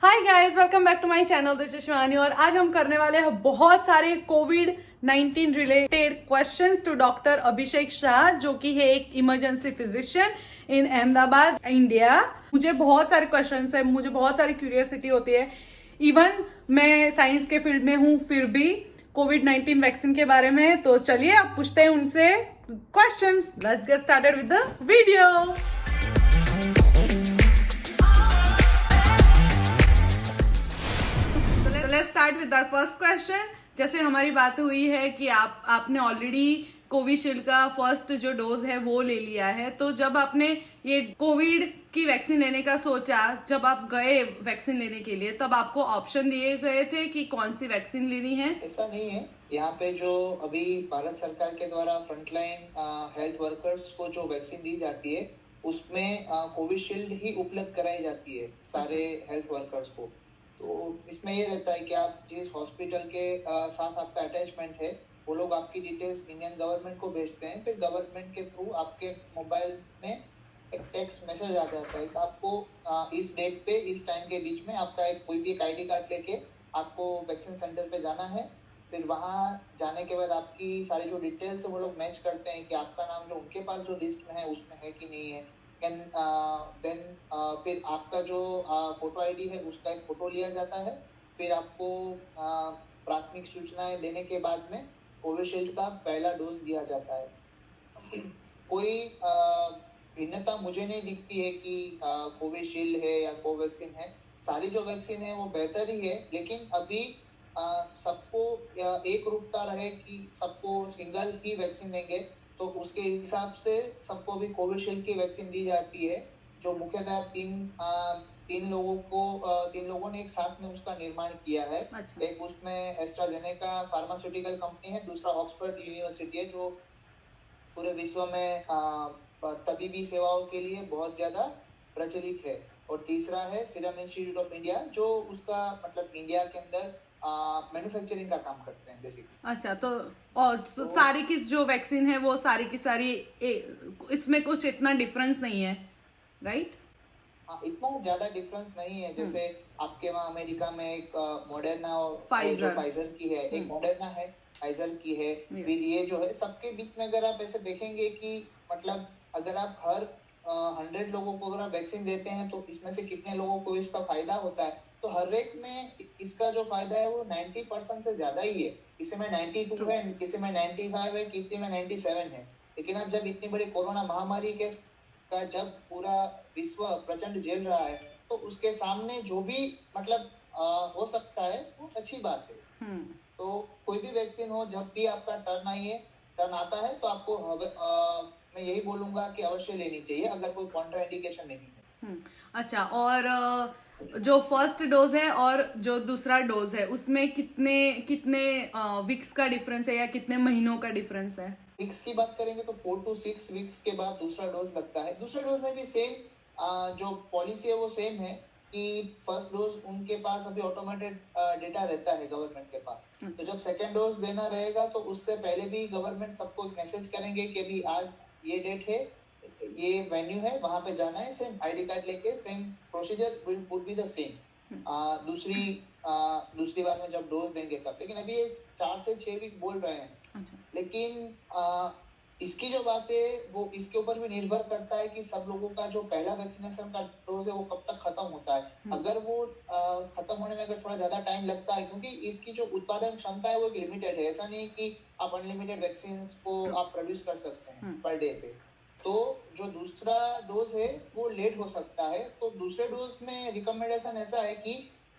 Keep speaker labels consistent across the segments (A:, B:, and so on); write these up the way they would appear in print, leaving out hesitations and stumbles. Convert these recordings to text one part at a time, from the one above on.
A: Hi guys, welcome back to my channel. This is Shivani और आज हम करने वाले हैं बहुत सारे कोविड-19 related questions to doctor Abhishek Shah, जो कि है एक emergency physician in Ahmedabad, India. मुझे बहुत सारे क्वेश्चंस है, मुझे बहुत सारी क्यूरियोसिटी होती है। इवन मैं साइंस के फील्ड में हूँ, फिर भी कोविड-19 वैक्सीन के बारे में। तो चलिए अब पूछते हैं उनसे questions. Let's get started with the video. Let's start with our first question. जैसे हमारी बात हुई है कि आपने ऑलरेडी कोविशील्ड का फर्स्ट जो डोज है वो ले लिया है, तो जब आपने ये कोविड की वैक्सीन लेने का सोचा, जब आप गए वैक्सीन लेने के लिए, तब आपको ऑप्शन दिए गए थे कि कौन सी वैक्सीन लेनी है?
B: ऐसा नहीं है। यहाँ पे जो अभी भारत सरकार के द्वारा फ्रंटलाइन हेल्थ वर्कर्स को जो वैक्सीन दी जाती है, उसमें कोविशील्ड ही उपलब्ध कराई जाती है सारे हेल्थ वर्कर्स को। तो इसमें ये रहता है कि आप जिस हॉस्पिटल के साथ आपका अटैचमेंट है, वो लोग आपकी डिटेल्स इंडियन गवर्नमेंट को भेजते हैं। फिर गवर्नमेंट के थ्रू आपके मोबाइल में एक टेक्स्ट मैसेज आ जाता है कि आपको इस डेट पे इस टाइम के बीच में आपका कोई भी एक आईडी कार्ड लेके आपको वैक्सीन सेंटर पे जाना है। फिर वहाँ जाने के बाद आपकी सारी जो डिटेल्स है वो लोग मैच करते हैं कि आपका नाम जो उनके पास जो लिस्ट में है उसमें है कि नहीं है। देन फिर आपका जो फोटो आईडी है उसका एक फोटो लिया जाता है। फिर आपको प्राथमिक सूचनाएं देने के बाद में कोविशील्ड का पहला डोज दिया जाता है। कोई भिन्नता मुझे नहीं दिखती है कि कोविशील्ड है या कोवैक्सीन है। सारी जो वैक्सीन है वो बेहतर ही है, लेकिन अभी सबको एक रूपता रहे कि सबको सिंगल ही वैक्सीन देंगे, तो उसके हिसाब से सबको भी कोविशील्ड की वैक्सीन दी जाती है, जो मुख्यतः तीन लोगों ने एक साथ में उसका निर्माण किया है।
A: अच्छा।
B: एक उसमें एस्ट्राजेनेका फार्मास्यूटिकल कंपनी है, दूसरा ऑक्सफोर्ड यूनिवर्सिटी है, जो पूरे विश्व में तबीबी सेवाओं के लिए बहुत ज्यादा प्रचलित है। और तीसरा है सीरम इंस्टीट्यूट ऑफ इंडिया, जो उसका मतलब इंडिया के अंदर मैन्युफैक्चरिंग का काम करते हैं बेसिकली।
A: अच्छा, और सारी की जो वैक्सीन है वो सारी की सारी इसमें कुछ इतना डिफरेंस नहीं है, राइट?
B: हाँ, इतना ज्यादा डिफरेंस नहीं है। जैसे आपके वहाँ अमेरिका में एक मॉडर्ना और फाइजर की है, एक मॉडर्ना है, फाइजर की है। फिर ये जो है सबके बीच में अगर आप ऐसे देखेंगे कि मतलब अगर आप हर 100 लोगों को अगर आप वैक्सीन देते हैं तो इसमें से कितने लोगों को इसका फायदा होता है, तो हर एक में इसका जो फायदा है वो 90% से ज्यादा ही है। किसी में 92 है, किसी में 95 है, किसी में 97 है। लेकिन अब जब इतनी बड़ी कोरोना महामारी के का जब पूरा विश्व प्रचंड झेल रहा है, तो उसके सामने जो भी मतलब हो सकता है वो अच्छी बात है। तो कोई भी वैक्सीन हो, जब भी आपका टर्न आता है, तो आपको मैं यही बोलूंगा कि अवश्य लेनी चाहिए अगर कोई कॉन्ट्राइंडिकेशन नहीं है।
A: अच्छा, और जो फर्स्ट डोज है और जो दूसरा डोज है, उसमें कितने कितने वीक्स का डिफरेंस है या कितने महीनों का डिफरेंस है?
B: वीक्स की बात करेंगे तो 4 to 6 वीक्स के बाद दूसरा डोज लगता है। दूसरे डोज में भी सेम जो पॉलिसी है वो सेम है कि फर्स्ट डोज उनके पास अभी ऑटोमेटेड डेटा रहता है गवर्नमेंट के पास। तो जब सेकेंड डोज देना रहेगा तो उससे पहले भी गवर्नमेंट सबको एक मैसेज करेंगे कि अभी आज ये डेट है, ये वेन्यू है, वहां पे जाना है, सेम आईडी कार्ड लेके, same procedure would be the same. दूसरी बार में जब डोज देंगे तब। लेकिन अभी ये 4 से 6 वीक बोल रहे हैं।
A: अच्छा।
B: लेकिन इसकी जो बात है वो इसके ऊपर भी निर्भर करता है कि सब लोगों का जो पहला वैक्सीनेशन का डोज है वो कब तक खत्म होता है। अगर वो खत्म होने में अगर थोड़ा ज्यादा टाइम लगता है, क्योंकि इसकी जो उत्पादन क्षमता है वो एक लिमिटेड है। ऐसा नहीं कि आप अनलिमिटेड वैक्सीन को आप प्रोड्यूस कर सकते हैं पर डे पे। तो जो दूसरा डोज है वो लेट हो सकता है। तो दूसरे डोज में रिकमेंडेशन ऐसा है कि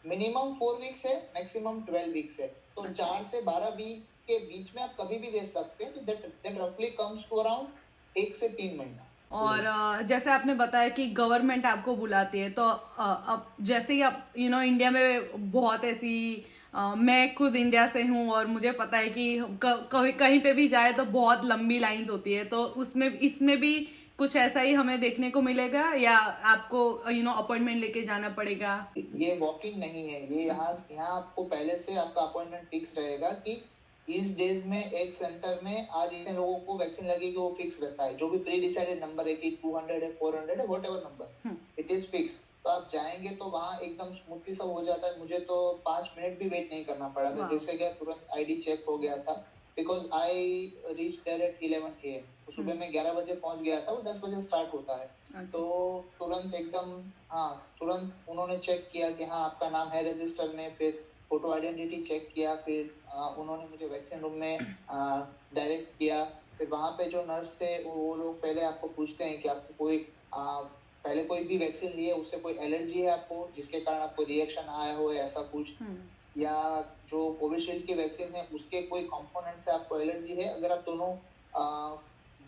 B: मिनिमम 4 वीक्स है, मैक्सिमम 12 वीक्स है। तो 4 से 12 वीक के बीच में आप कभी भी दे सकते हैं। तो दैट रफली कम्स टू अराउंड 1 से 3 महीना।
A: और जैसे आपने बताया कि गवर्नमेंट आपको बुलाती है, तो अब जैसे ही आप इंडिया में बहुत ऐसी मैं खुद इंडिया से हूँ और मुझे पता है कि कहीं पे भी जाए तो बहुत लंबी लाइंस होती है, तो इसमें भी कुछ ऐसा ही हमें देखने को मिलेगा या आपको अपॉइंटमेंट लेके जाना पड़ेगा?
B: ये वॉकिंग नहीं है, ये यहाँ आपको पहले से आपका अपॉइंटमेंट फिक्स रहेगा कि इस डेज में एक सेंटर में आज इतने लोगों को वैक्सीन लगेगी, वो फिक्स रहता है। जो भी प्री डिसाइडेड नंबर है कि 200 है, 400 है, whatever number, it is fix. तो आप जाएंगे तो वहाँ एकदम स्मूथली सब हो जाता है। मुझे तो 5 मिनट भी वेट नहीं करना पड़ा था,
A: वाह।
B: जैसे क्या तुरंत आईडी चेक हो गया था। Because I reach there at 11 AM। तो सुबह में 11 बजे पहुंच गया था, वो 10 बजे स्टार्ट होता है।
A: अच्छा।
B: तो तुरंत एकदम, हाँ तुरंत उन्होंने चेक किया कि हाँ आपका नाम है रजिस्टर में, फिर फोटो आइडेंटिटी चेक किया, फिर उन्होंने मुझे वैक्सीन रूम में डायरेक्ट किया। फिर वहाँ पे जो नर्स थे वो लोग पहले आपको पूछते हैं कि आपको कोई पहले कोई भी वैक्सीन लिए उससे कोई एलर्जी है आपको, जिसके कारण आपको रिएक्शन आया हो ऐसा कुछ, या जो कोविशील्ड की वैक्सीन है उसके कोई कंपोनेंट से आपको एलर्जी है। अगर आप दोनों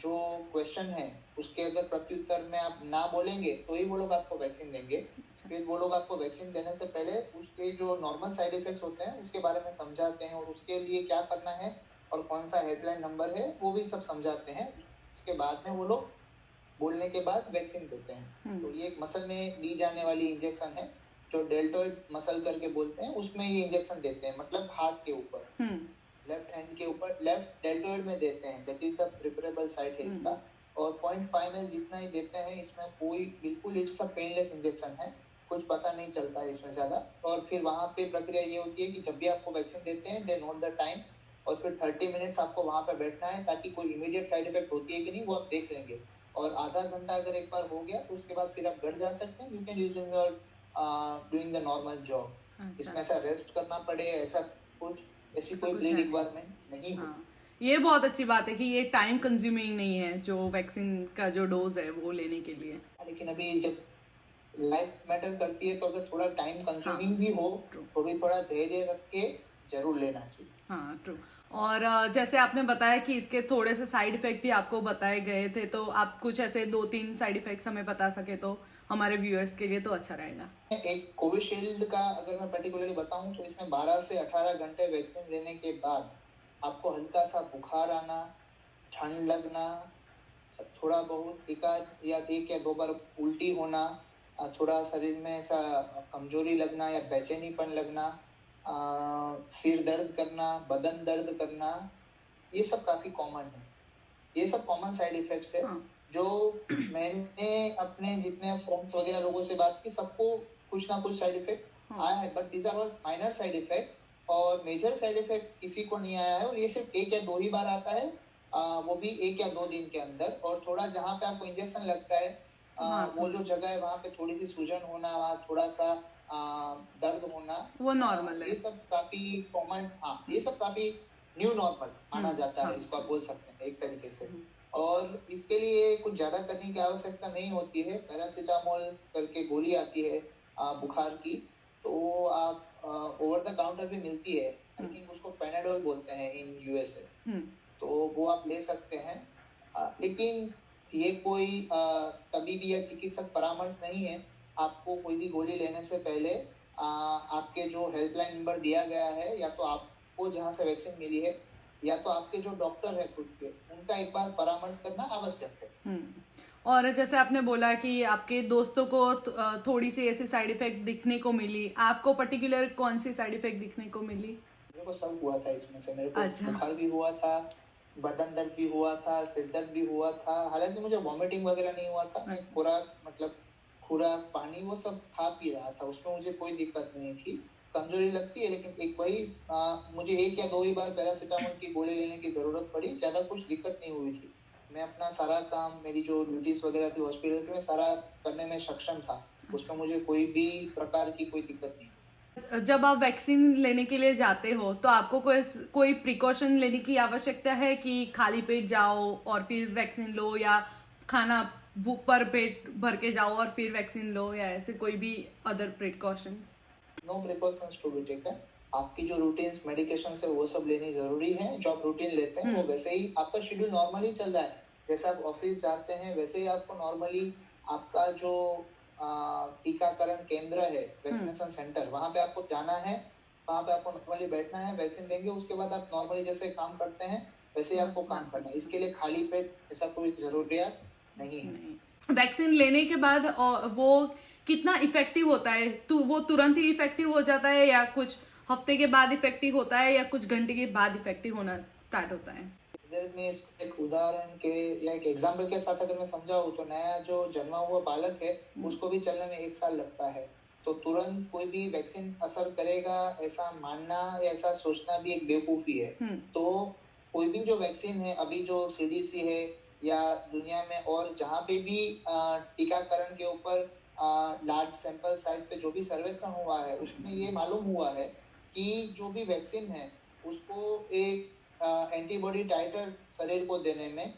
B: जो क्वेश्चन है उसके अगर प्रत्युत्तर में आप ना बोलेंगे तो ही वो लोग आपको वैक्सीन देंगे। फिर वो लोग आपको वैक्सीन देने से पहले उसके जो नॉर्मल साइड इफेक्ट्स होते हैं उसके बारे में समझाते हैं, और उसके लिए क्या करना है और कौन सा हेल्पलाइन नंबर है वो भी सब समझाते हैं। उसके बाद में वो लोग बोलने के बाद वैक्सीन देते हैं। तो ये एक मसल में दी जाने वाली इंजेक्शन है जो डेल्टोइड मसल करके बोलते हैं, उसमें ये इंजेक्शन देते हैं, मतलब हाथ के ऊपर, लेफ्ट हैंड के ऊपर, लेफ्ट डेल्टोइड में देते हैं। That is the preferable side है इसका। और 0.5 ml जितना ही देते हैं, इसमें कोई बिल्कुल इट्स अ पेनलेस इंजेक्शन है, कुछ पता नहीं चलता है इसमें ज्यादा। और फिर वहां पे प्रक्रिया ये होती है कि जब भी आपको वैक्सीन देते हैं दे नोट द टाइम, और फिर 30 मिनट्स आपको वहां पे बैठना है ताकि कोई इमीडिएट साइड इफेक्ट होती है कि नहीं वो आप देख लेंगे। और आधा घंटा अगर एक बार हो गया तो उसके बाद फिर आप घर जा सकते हैं। You can use in your doing the normal job. इसमें ऐसा रेस्ट करना पड़े ऐसा कुछ, ऐसी कोई प्री रिक्वायरमेंट नहीं है।
A: ये बहुत अच्छी बात है कि ये टाइम कंज्यूमिंग नहीं है जो वैक्सीन का जो डोज है वो लेने के लिए।
B: लेकिन अभी जब लाइफ मैटर करती है तो अगर थोड़ा टाइम कंज्यूमिंग भी हो तो भी थोड़ा धैर्य रख के जरूर लेना चाहिए।
A: हाँ ट्रू। और जैसे आपने बताया कि इसके थोड़े से साइड इफेक्ट भी आपको बताए गए थे, तो आप कुछ ऐसे 2-3 साइड इफेक्ट्स हमें बता सके तो हमारे व्यूअर्स के लिए तो अच्छा रहेगा।
B: एक कोविशील्ड का अगर मैं पर्टिकुलरली बताऊं तो इसमें 12 से 18 घंटे वैक्सीन लेने के बाद आपको हल्का सा बुखार आना, ठंड लगना, थोड़ा बहुत एक या दो बार उल्टी होना, थोड़ा शरीर में ऐसा कमजोरी लगना या बेचैनीपन लगना, सिर दर्द करना, बदन दर्द करना, ये सब काफी कॉमन है। ये सब कॉमन साइड इफेक्ट्स है। जो मैंने अपने जितने फ्रेंड्स वगैरह लोगों से बात की, सबको कुछ ना कुछ साइड इफेक्ट आया है, but these are all minor side effect, और मेजर साइड इफेक्ट किसी को नहीं आया है। और ये सिर्फ 1 या 2 ही बार आता है, वो भी 1 या 2 दिन के अंदर। और थोड़ा जहाँ पे आपको इंजेक्शन लगता है वो जो जगह है वहाँ पे थोड़ी सी सूजन होना, वहाँ थोड़ा सा दर्द होना,
A: वो नॉर्मल है।
B: ये सब काफी कॉमन, हाँ ये सब काफी न्यू नॉर्मल माना जाता है, इसको आप बोल सकते हैं एक तरीके से। और इसके लिए कुछ ज्यादा करने की आवश्यकता नहीं होती है। पैरासीटामोल करके गोली आती है बुखार की, तो वो आप ओवर द काउंटर भी मिलती है। आई थिंक उसको पेनाडोल बोलते हैं इन यूएसए, तो वो आप ले सकते हैं। लेकिन ये कोई तबीबी या चिकित्सक परामर्श नहीं है। आपको कोई भी गोली लेने से पहले आपके जो हेल्पलाइन नंबर दिया गया है, या तो आपको जहाँ से वैक्सीन मिली है, या तो आपके जो डॉक्टर है खुद के, उनका एक बार परामर्श करना आवश्यक है।
A: और जैसे आपने बोला कि आपके दोस्तों को थोड़ी सी ऐसी साइड इफेक्ट दिखने को मिली, आपको पर्टिकुलर कौन सी साइड इफेक्ट दिखने को मिली?
B: मेरे को सब हुआ था इसमें से। मेरे को बुखार भी हुआ था, बदन दर्द भी हुआ था, सिर दर्द भी हुआ था। हालांकि मुझे वॉमिटिंग वगैरह नहीं हुआ था, मैं खुराक पानी वो सब खा पी रहा था, उसमें मुझे कोई दिक्कत नहीं थी। कमजोरी लगती है, लेकिन एक वही मुझे 1 या 2 ही बार पैरासीटामोल की गोली लेने की जरूरत पड़ी, ज्यादा कुछ दिक्कत नहीं हुई थी। मैं अपना सारा काम, मेरी जो ड्यूटीज वगैरह थी हॉस्पिटल की, मैं सारा करने में सक्षम था, उसमें मुझे कोई भी प्रकार की कोई दिक्कत नहीं।
A: जब आप वैक्सीन लेने के लिए जाते हो तो आपको कोई प्रिकॉशन लेने की आवश्यकता है कि खाली पेट जाओ और फिर वैक्सीन लो, या खाना भूख पर पेट भर के जाओ और फिर वैक्सीन लो, या ऐसे कोई भी other precautions?
B: No precautions to be taken. आपकी जो रूटीन्स मेडिकेशन है वो सब लेनी जरूरी है। जो आप रूटीन लेते हैं वो वैसे ही आपका शेड्यूल नॉर्मली चल रहा है। जैसे आप ऑफिस जाते हैं वैसे ही आपको नॉर्मली आपका जो टीकाकरण केंद्र है, वैक्सीनेशन सेंटर, वहां पे आपको जाना है, वहां पे आपको नॉर्मली बैठना है, वैक्सीन देंगे, उसके बाद आप नॉर्मली जैसे काम करते हैं वैसे ही आपको काम करना है। इसके लिए खाली पेट ऐसा कोई जरूरियात नहीं है।
A: वैक्सीन लेने के बाद वो कितना इफेक्टिव होता है? तो वो तुरंत ही इफेक्टिव हो जाता है, या कुछ हफ्ते के बाद इफेक्टिव होता है, या कुछ घंटे के बाद इफेक्टिव होना स्टार्ट होता है?
B: अगर मैं इसको एक उदाहरण के या एक एग्जाम्पल के साथ अगर मैं समझाऊं तो नया जो जन्मा हुआ बालक है उसको भी चलने में 1 साल लगता है, तो तुरंत कोई भी वैक्सीन असर करेगा ऐसा मानना या ऐसा सोचना भी एक बेवकूफी है। तो कोई भी जो वैक्सीन है अभी जो सीडीसी है या दुनिया में और जहाँ पे भी टीकाकरण के ऊपर लार्ज सैंपल साइज पे जो भी सर्वेक्षण हुआ है उसमें ये मालूम हुआ है कि जो भी वैक्सीन है उसको एक एंटीबॉडी टाइटर शरीर को देने में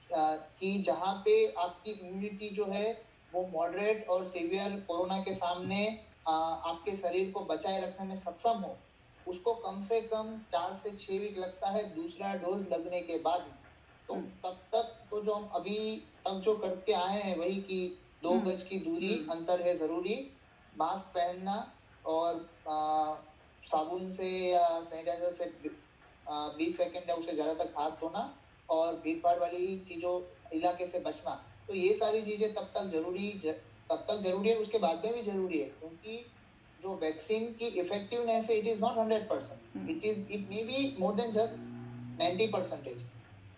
B: कि जहाँ पे आपकी इम्यूनिटी जो है वो मॉडरेट और सीवियर कोरोना के सामने आपके शरीर को बचाए रखने में सक्षम हो, उसको कम से कम 4 से 6 वीक लगता है दूसरा डोज लगने के बाद में। तो तब तक तो जो हम अभी तक जो करते आए हैं वही कि 2 गज की दूरी अंतर है जरूरी, मास्क पहनना और साबुन से या सैनिटाइजर से 20 सेकंड या उससे ज्यादा तक हाथ धोना और भीड़ भाड़ वाली चीजों इलाके से बचना। तो ये सारी चीजें तब तक जरूरी है, उसके बाद में भी जरूरी है, क्योंकि जो वैक्सीन की इफेक्टिवनेस है it is not 100%, it may be more than just 90%।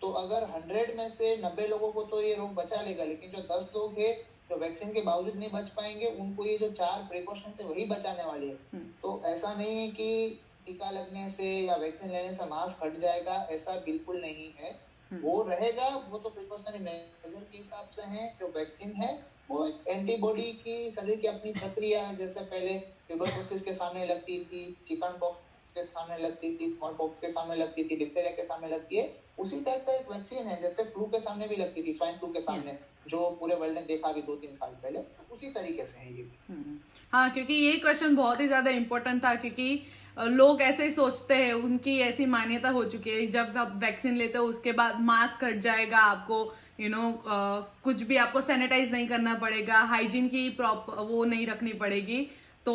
B: तो अगर 100 में से 90 लोगों को तो ये रोग बचा लेगा, लेकिन जो 10 लोग है जो वैक्सीन के बावजूद नहीं बच पाएंगे उनको ये जो 4 प्रिकॉशन है वही बचाने वाली है। तो ऐसा नहीं है कि टीका लगने से या वैक्सीन लेने से मास्क हट जाएगा, ऐसा बिल्कुल नहीं है। वो रहेगा, वो तो प्रिकॉशनरी मेजर के हिसाब से है। जो वैक्सीन है वो एक एंटीबॉडी की शरीर की अपनी प्रक्रिया है, जैसे पहले ट्यूबरकुलोसिस के सामने लगती थी, चिकन पॉक्स के सामने लगती थी, स्मॉल पॉक्स के सामने लगती थी, डिप्थेरिया के सामने लगती है, उसी टाइप का एक वैक्सीन है। जैसे फ्लू के सामने भी लगती थी, स्वाइन फ्लू के सामने जो पूरे वर्ल्ड ने देखा अभी 2-3 साल पहले, तो उसी तरीके से है ये भी।
A: हाँ, क्योंकि ये क्वेश्चन बहुत ही ज्यादा इम्पोर्टेंट था, क्योंकि लोग ऐसे ही सोचते हैं, उनकी ऐसी मान्यता हो चुकी है जब आप वैक्सीन लेते हो उसके बाद मास्क हट जाएगा, आपको कुछ भी आपको सैनिटाइज नहीं करना पड़ेगा, हाइजीन की वो नहीं रखनी पड़ेगी। तो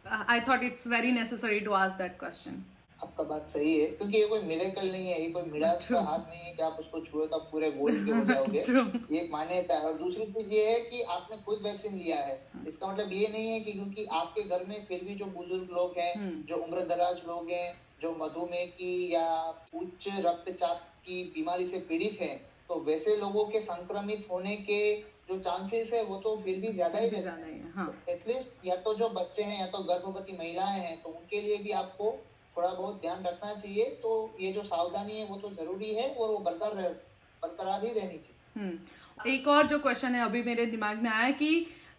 A: I thought it's very necessary to ask that question.
B: आपका बात सही है, क्योंकि ये कोई मिरेकल नहीं है, ये कोई मिराज का हाथ नहीं है कि आप उसको छुए तो आप पूरे गोल्ड के हो जाओगे। ये एक मान्यता है। और दूसरी चीज ये है कि आपने खुद वैक्सीन लिया है, इसका मतलब ये नहीं है कि क्योंकि आपके घर में फिर भी जो बुजुर्ग लोग हैं, जो उम्र दराज लोग हैं, जो मधुमेह की या उच्च रक्तचाप की बीमारी से पीड़ित हैं, तो वैसे लोगों के संक्रमित होने के जो चांसेस है वो तो फिर भी ज्यादा ही रहते हैं। एटलीस्ट या तो जो बच्चे हैं या तो गर्भवती महिलाएं हैं, तो उनके लिए भी आपको थोड़ा बहुत ध्यान रखना चाहिए। तो ये जो सावधानी है वो तो जरूरी है और वो बरकरार ही रहनी चाहिए।
A: एक और जो क्वेश्चन है अभी मेरे दिमाग में आया कि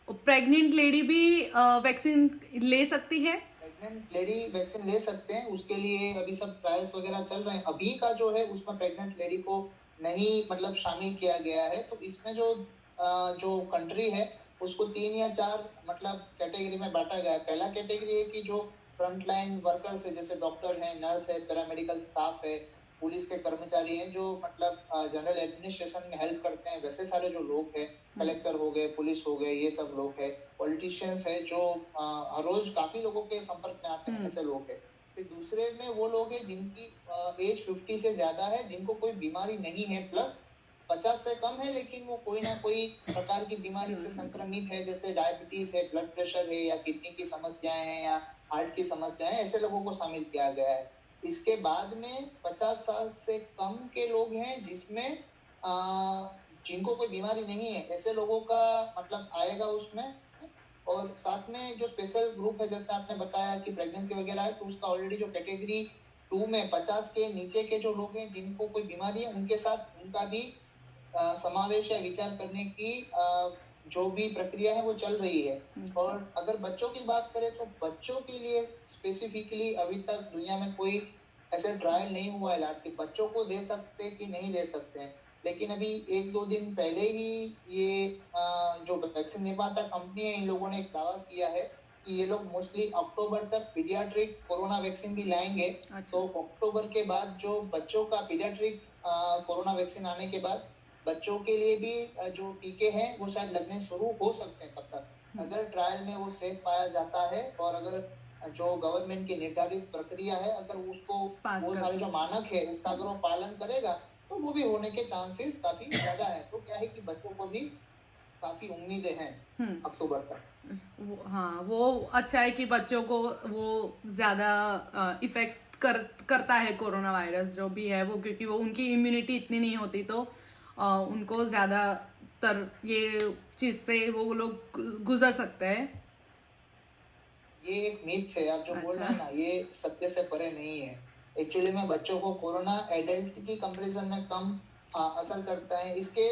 A: प्रेग्नेंट लेडी भी वैक्सीन ले सकती है?
B: प्रेग्नेंट लेडी वैक्सीन ले सकते हैं, उसके लिए अभी सब ट्रायल्स वगैरह चल रहे हैं। अभी का जो है उसमें प्रेग्नेंट लेडी को नहीं मतलब शामिल किया गया है। तो इसमें जो कंट्री है उसको 3 या 4 मतलब कैटेगरी में बांटा गया है। पहला कैटेगरी है कि जो फ्रंटलाइन वर्कर्स है, जैसे डॉक्टर है, नर्स है, पैरामेडिकल स्टाफ है, पुलिस के कर्मचारी हैं, जो मतलब जनरल एडमिनिस्ट्रेशन में हेल्प करते हैं, वैसे सारे जो लोग हैं, कलेक्टर हो गए, पुलिस हो गए, ये सब लोग हैं, पॉलिटिशियंस है जो हर रोज काफी लोगों के संपर्क में आते हैं, ऐसे लोग हैं। फिर दूसरे में वो लोग हैं जिनकी एज 50 से ज्यादा है, जिनको कोई बीमारी नहीं है, प्लस 50 से कम है लेकिन वो कोई ना कोई प्रकार की बीमारी से संक्रमित है, जैसे डायबिटीज है, ब्लड प्रेशर है, या किडनी की समस्याएं हैं, या हार्ट की समस्याएं, ऐसे लोगों को शामिल किया गया है। इसके बाद में 50 साल से कम के लोग हैं जिसमें जिनको कोई बीमारी नहीं है, ऐसे लोगों का मतलब आएगा उसमें। और साथ में जो स्पेशल ग्रुप है, जैसे आपने बताया कि प्रेगनेंसी वगैरह है, तो उसका ऑलरेडी जो कैटेगरी 2 में 50 के नीचे के जो लोग हैं जिनको कोई बीमारी है, उनके साथ उनका भी समावेश या विचार करने की जो भी प्रक्रिया है वो चल रही है। और अगर बच्चों की बात करें तो बच्चों के लिए स्पेसिफिकली अभी तक दुनिया में कोई ऐसे ट्रायल नहीं हुआ है इलाज के बच्चों को दे सकते कि नहीं दे सकते हैं। लेकिन अभी 1-2 दिन पहले ही ये जो वैक्सीन निर्माता कंपनी है, इन लोगों ने एक दावा किया है कि ये लोग मोस्टली अक्टूबर तक पीडियाट्रिक कोरोना वैक्सीन भी लाएंगे। तो अक्टूबर के बाद जो बच्चों का पीडियाट्रिक कोरोना वैक्सीन आने के बाद बच्चों के लिए भी जो टीके हैं वो शायद लगने शुरू हो सकते हैं तब तक, अगर ट्रायल में वो सेफ पाया जाता है और अगर जो गवर्नमेंट की निर्धारित प्रक्रिया है अगर उसको वो सारे जो मानक है उसका अगर वो पालन करेगा तो वो भी होने के चांसेस काफी ज्यादा है। तो क्या है कि बच्चों को भी काफी उम्मीदें हैं अक्टूबर तक।
A: हाँ, वो अच्छा है कि बच्चों को वो ज्यादा इफेक्ट करता है कोरोना वायरस जो भी है वो, क्योंकि वो उनकी इम्यूनिटी इतनी नहीं होती, तो उनको ज्यादातर ये चीज से वो लोग गुजर सकते हैं।
B: ये एक मिथ है, आप जो बोल रहे हैं
A: अच्छा।
B: ना, ये सत्य से परे नहीं है। एक्चुअली में बच्चों को कोरोना एडल्ट की कंपैरिजन में कम असर करता है। इसके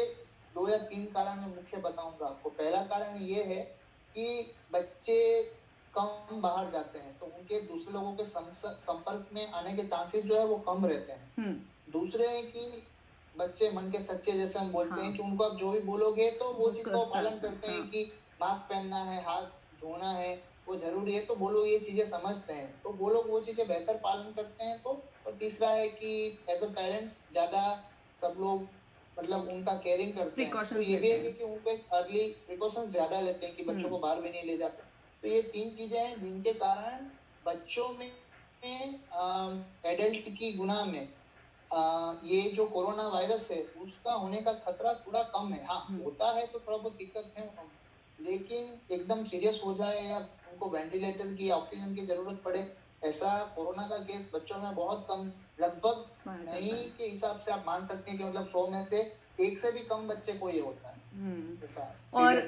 B: 2 या 3 कारण मैं मुख्य बताऊंगा आपको। पहला कारण ये है कि बच्चे कम बाहर जाते हैं, तो उनके दूसरे लोगों के संपर्क में आने के चांसेस जो है वो कम रहते हैं। दूसरे है कि बच्चे मन के सच्चे, जैसे हम बोलते हैं, कि उनको आप जो भी बोलोगे तो वो चीज को पालन करते हैं, कि मास्क पहनना है, हाथ धोना है, वो जरूरी है, तो वो लोग ये चीजें समझते हैं, तो वो लोग वो चीजें बेहतर पालन करते हैं। तो और तीसरा है कि एज अ पेरेंट्स ज्यादा सब लोग मतलब उनका केयरिंग करते हैं, तो ये भी है कि उनको एक अर्ली प्रिकॉशंस ज्यादा लेते हैं कि बच्चों को बाहर भी नहीं ले जाते। तो ये 3 चीजें हैं जिनके कारण बच्चों में एडल्ट की गुना में ये जो कोरोना वायरस है उसका होने का खतरा थोड़ा कम है। हाँ, होता है तो थोड़ा बहुत दिक्कत है, लेकिन एकदम सीरियस हो जाए या उनको वेंटिलेटर की ऑक्सीजन की जरूरत पड़े, ऐसा कोरोना का केस बच्चों में बहुत कम, लगभग नहीं के हिसाब से आप मान सकते हैं कि मतलब 100 में से 1 से भी कम बच्चे को ये होता है।
A: और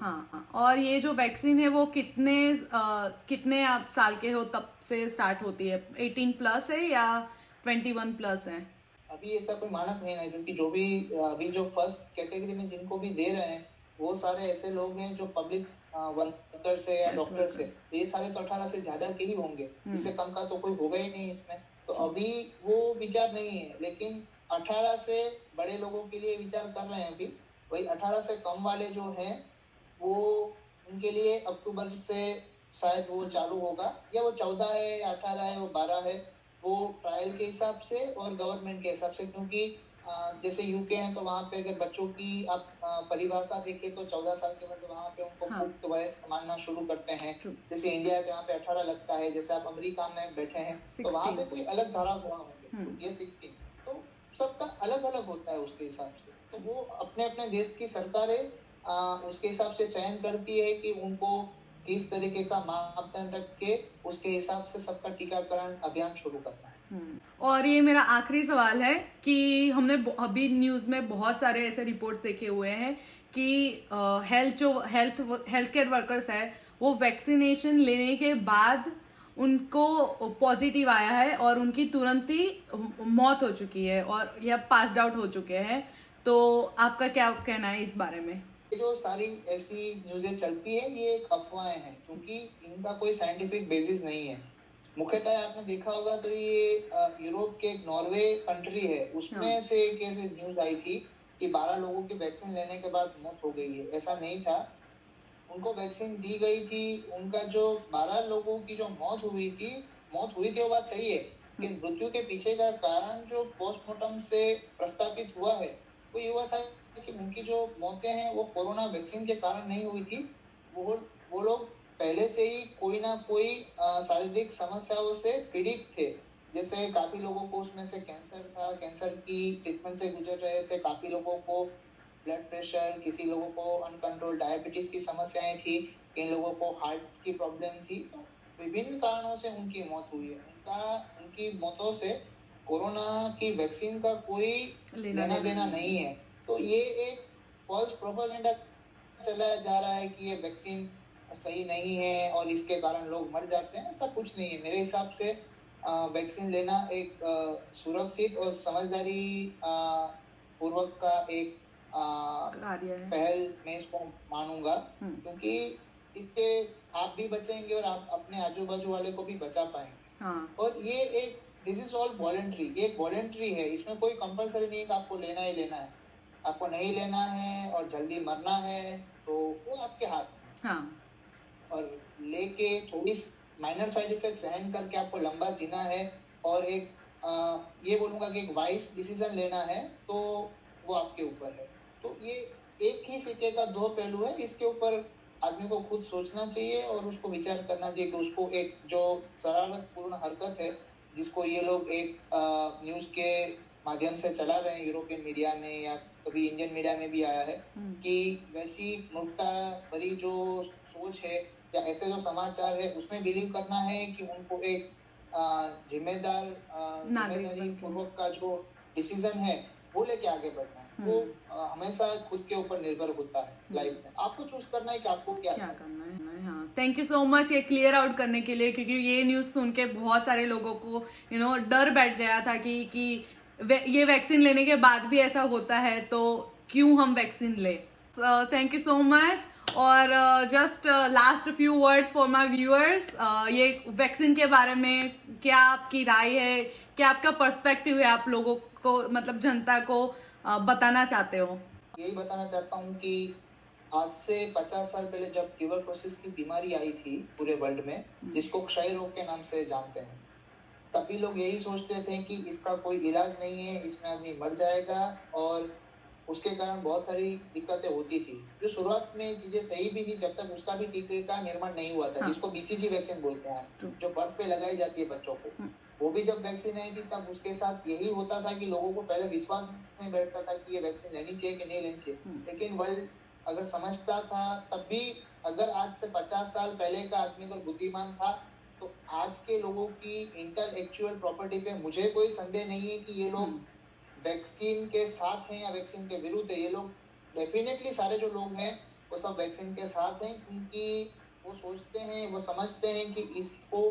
A: हाँ, और ये जो वैक्सीन है वो कितने आप साल के हो तब से स्टार्ट होती है? 18+ है या 21+ है?
B: अभी ऐसा कोई मानक नहीं है, क्योंकि जो भी अभी जो फर्स्ट कैटेगरी में जिनको भी दे रहे हैं वो सारे ऐसे लोग हैं जो पब्लिक वर्कर्स है या डॉक्टर्स है, ये सारे तो 18 से ज्यादा के ही होंगे, इससे कम का तो कोई होगा ही नहीं इसमें। तो अभी वो विचार नहीं है, लेकिन 18 से बड़े लोगों के लिए विचार कर रहे हैं अभी। वही 18 से कम वाले जो हैं वो उनके लिए अक्टूबर से शायद वो चालू होगा, या वो 14 है या 18 है, वो 12 है, वो ट्रायल के हिसाब से और गवर्नमेंट के हिसाब से। क्योंकि जैसे यूके है तो वहाँ पे अगर बच्चों की आप परिभाषा देखें तो 14 साल के बाद वहाँ पे उनको पुख्त वयस्क मानना शुरू करते हैं। जैसे इंडिया के यहाँ पे 18 लगता है, जैसे आप अमेरिका में बैठे हैं तो वहाँ पे कोई अलग धारा हुआ होंगे, ये 16, तो सबका अलग अलग होता है उसके हिसाब से। तो वो अपने अपने देश की सरकारें उसके हिसाब से चयन करती है कि उनको किस तरीके का मापदंड रख के उसके हिसाब से सबका टीकाकरण अभियान शुरू करना है।
A: और ये मेरा आखिरी सवाल है कि हमने अभी न्यूज में बहुत सारे ऐसे रिपोर्ट देखे हुए हैं कि हेल्थ केयर वर्कर्स है वो वैक्सीनेशन लेने के बाद उनको पॉजिटिव आया है और उनकी तुरंत ही मौत हो चुकी है और या पास्ड आउट हो चुके हैं। तो आपका क्या कहना है इस बारे में?
B: जो सारी ऐसी न्यूज़ें चलती है ये एक अफवाहें हैं, क्योंकि इनका कोई साइंटिफिक बेसिस नहीं है। मुख्यतः आपने देखा होगा तो ये यूरोप के एक नॉर्वे कंट्री है, उसमें से एक ऐसी न्यूज आई थी कि 12 लोगों की वैक्सीन लेने के बाद मौत हो गई है। ऐसा नहीं था, उनको वैक्सीन दी गई थी, उनका जो 12 लोगों की जो मौत हुई थी वो बात सही है, लेकिन मृत्यु के पीछे का कारण जो पोस्टमार्टम से प्रस्तावित हुआ है वो ये हुआ था कि उनकी जो मौतें हैं वो कोरोना वैक्सीन के कारण नहीं हुई थी। वो लोग पहले से ही कोई ना कोई शारीरिक समस्याओं से पीड़ित थे। जैसे काफी लोगों को उसमें से कैंसर था, कैंसर की ट्रीटमेंट से गुजर रहे थे, काफी लोगों को ब्लड प्रेशर, किसी लोगों को अनकंट्रोल डायबिटीज की समस्याएं थी, कई लोगों को हार्ट की प्रॉब्लम थी। तो विभिन्न कारणों से उनकी मौत हुई है। उनकी मौतों से कोरोना की वैक्सीन का कोई लेना देना नहीं है। तो ये एक फॉल्स प्रोपेगेंडा चलाया जा रहा है कि ये वैक्सीन सही नहीं है और इसके कारण लोग मर जाते हैं। ऐसा कुछ नहीं है। मेरे हिसाब से वैक्सीन लेना एक सुरक्षित और समझदारी पूर्वक का एक पहल मैं इसको मानूंगा, क्योंकि इससे आप भी बचेंगे और आप अपने आजू बाजू वाले को भी बचा पाएंगे। और ये एक दिस इज ऑल वॉलेंट्री, ये वॉलेंट्री है, इसमें कोई कंपलसरी नहीं है कि आपको लेना ही लेना है। आपको नहीं लेना है और जल्दी मरना है तो वो आपके हाथ में। और लेके थोड़ी माइनर साइड इफेक्ट सहन करके आपको लंबा जीना है और एक ये बोलूंगा कि एक वाइज डिसीजन लेना है, तो वो आपके ऊपर है। तो ये एक ही सिक्के का 2 पहलू है, इसके ऊपर आदमी को खुद सोचना चाहिए और उसको विचार करना चाहिए कि उसको एक जो शरारतपूर्ण हरकत है जिसको ये लोग एक न्यूज के माध्यम से चला रहे हैं यूरोपियन मीडिया में या कभी इंडियन मीडिया में भी आया है कि वैसी मूर्खता भरी जो सोच है या ऐसे जो समाचार है उसमें बिलीव करना है कि उनको एक जिम्मेदारी पूर्वक का जो डिसीजन है वो लेके आगे बढ़ना है। वो हमेशा खुद के ऊपर निर्भर होता है लाइफ में। आपको चूज करना है कि आपको क्या
A: करना है। हाँ, थैंक यू सो मच ये क्लियर आउट करने के लिए, क्योंकि ये न्यूज सुन के बहुत सारे लोगों को डर बैठ गया था कि ये वैक्सीन लेने के बाद भी ऐसा होता है तो क्यों हम वैक्सीन ले। Thank you so much. और just last few words for my viewers, ये वैक्सीन के बारे में क्या आपकी राय है, क्या आपका पर्सपेक्टिव है, आप लोगों को मतलब जनता को बताना चाहते हो?
B: यही बताना चाहता हूँ कि आज से 50 साल पहले जब ट्यूबरकुलोसिस की बीमारी आई थी पूरे वर्ल्ड में, जिसको क्षय रोग के नाम से जानते हैं, तभी लोग यही सोचते थे कि इसका कोई इलाज नहीं है, इसमें आदमी मर जाएगा और उसके कारण बहुत सारी दिक्कतें होती थी। जो शुरुआत में चीजें सही भी थी जब तक उसका भी टीके का निर्माण नहीं हुआ था, जिसको बीसीजी वैक्सीन बोलते हैं, जो बर्फ पे लगाई जाती है बच्चों को। वो भी जब वैक्सीन आई थी तब उसके साथ यही होता था कि लोगों को पहले विश्वास नहीं बैठता था कि ये वैक्सीन लेनी चाहिए कि नहीं लेनी चाहिए। लेकिन वर्ल्ड अगर समझता था तब भी, अगर आज से 50 साल पहले का आदमी अगर बुद्धिमान था तो आज के लोगों की इंटेलेक्चुअल प्रॉपर्टी पे मुझे कोई संदेह नहीं है कि ये लोग वैक्सीन के साथ हैं या वैक्सीन के विरुद्ध है। ये लोग डेफिनेटली, सारे जो लोग हैं वो सब वैक्सीन के साथ हैं, क्योंकि वो सोचते हैं, वो समझते हैं कि इसको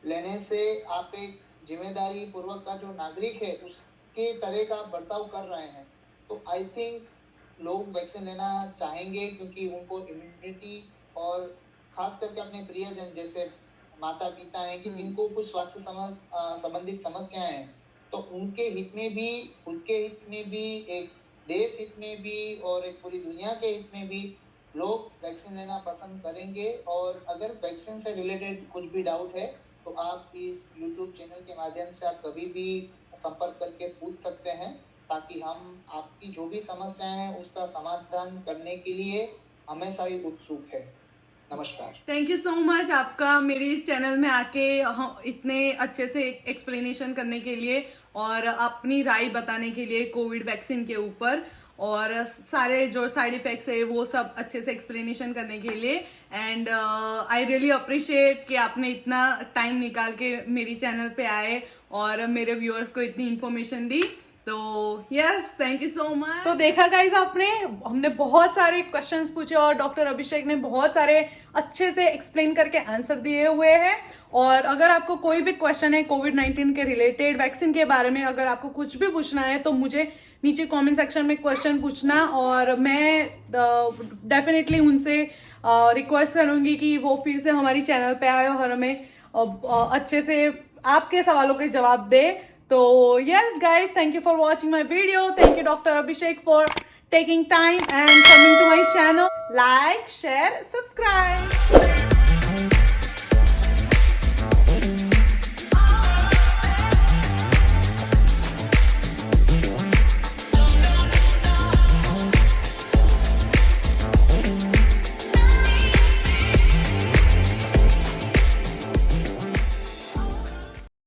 B: लेने से आप एक जिम्मेदारी पूर्वक का जो नागरिक है उसके तरह का बर्ताव कर रहे हैं। तो आई थिंक लोग वैक्सीन लेना चाहेंगे, क्योंकि उनको इम्यूनिटी और खास करके अपने प्रियजन जैसे माता पिता हैं कि जिनको कुछ स्वास्थ्य संबंधित समस्याएं हैं, तो उनके हित में भी, खुद के हित में भी, एक देश हित में भी और एक पूरी दुनिया के हित में भी लोग वैक्सीन लेना पसंद करेंगे। और अगर वैक्सीन से रिलेटेड कुछ भी डाउट है तो आप इस YouTube चैनल के माध्यम से आप कभी भी संपर्क करके पूछ सकते हैं, ताकि हम आपकी जो भी समस्याएं हैं उसका समाधान करने के लिए हमेशा ही उत्सुक है। नमस्कार।
A: थैंक यू सो मच आपका मेरे इस चैनल में आके इतने अच्छे से एक्सप्लेनेशन करने के लिए और अपनी राय बताने के लिए कोविड वैक्सीन के ऊपर, और सारे जो साइड इफेक्ट्स है वो सब अच्छे से एक्सप्लेनेशन करने के लिए। एंड आई रियली अप्रिशिएट कि आपने इतना टाइम निकाल के मेरी चैनल पे आए और मेरे व्यूअर्स को इतनी इन्फॉर्मेशन दी। तो yes, thank you so much. तो देखा गाइस आपने, हमने बहुत सारे क्वेश्चंस पूछे और डॉक्टर अभिषेक ने बहुत सारे अच्छे से एक्सप्लेन करके आंसर दिए हुए हैं। और अगर आपको कोई भी क्वेश्चन है कोविड-19 के रिलेटेड, वैक्सीन के बारे में, अगर आपको कुछ भी पूछना है तो मुझे नीचे कमेंट सेक्शन में क्वेश्चन पूछना, और मैं डेफिनेटली उनसे रिक्वेस्ट करूंगी कि वो फिर से हमारी चैनल पे आए और हमें अच्छे से आपके सवालों के जवाब दे। तो yes guys, thank you for watching my video. Thank you Dr. Abhishek for taking time and coming to my channel. Like, share, subscribe.